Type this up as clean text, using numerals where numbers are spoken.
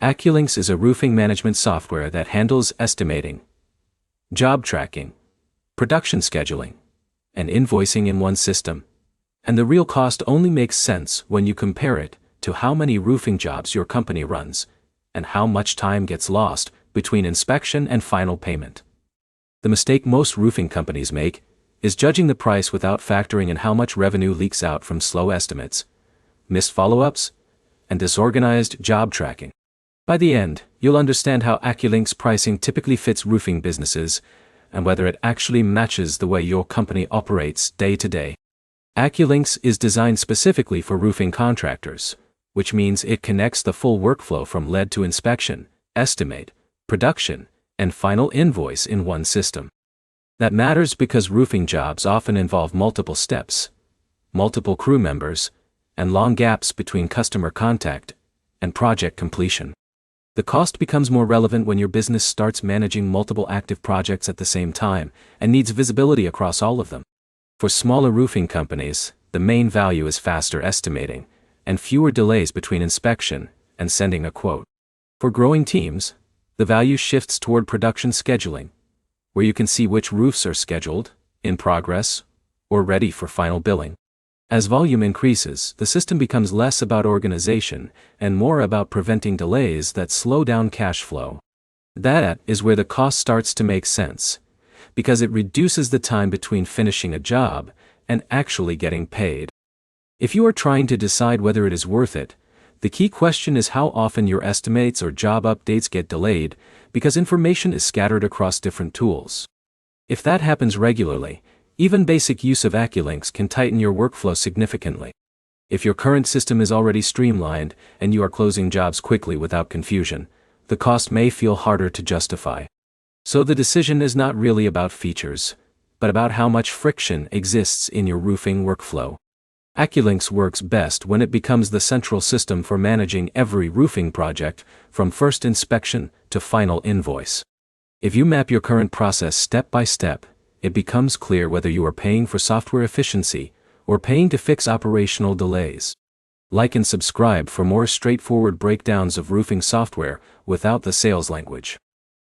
AccuLynx is a roofing management software that handles estimating, job tracking, production scheduling, and invoicing in one system. And the real cost only makes sense when you compare it to how many roofing jobs your company runs, and how much time gets lost between inspection and final payment. The mistake most roofing companies make is judging the price without factoring in how much revenue leaks out from slow estimates, missed follow-ups, and disorganized job tracking. By the end, you'll understand how AccuLynx pricing typically fits roofing businesses, and whether it actually matches the way your company operates day to day. AccuLynx is designed specifically for roofing contractors, which means it connects the full workflow from lead to inspection, estimate, production, and final invoice in one system. That matters because roofing jobs often involve multiple steps, multiple crew members, and long gaps between customer contact and project completion. The cost becomes more relevant when your business starts managing multiple active projects at the same time and needs visibility across all of them. For smaller roofing companies, the main value is faster estimating and fewer delays between inspection and sending a quote. For growing teams, the value shifts toward production scheduling, where you can see which roofs are scheduled, in progress, or ready for final billing. As volume increases, the system becomes less about organization and more about preventing delays that slow down cash flow. That is where the cost starts to make sense, because it reduces the time between finishing a job and actually getting paid. If you are trying to decide whether it is worth it, the key question is how often your estimates or job updates get delayed because information is scattered across different tools. If that happens regularly, even basic use of AccuLynx can tighten your workflow significantly. If your current system is already streamlined and you are closing jobs quickly without confusion, the cost may feel harder to justify. So the decision is not really about features, but about how much friction exists in your roofing workflow. AccuLynx works best when it becomes the central system for managing every roofing project, from first inspection to final invoice. If you map your current process step by step, it becomes clear whether you are paying for software efficiency or paying to fix operational delays. Like and subscribe for more straightforward breakdowns of roofing software without the sales language.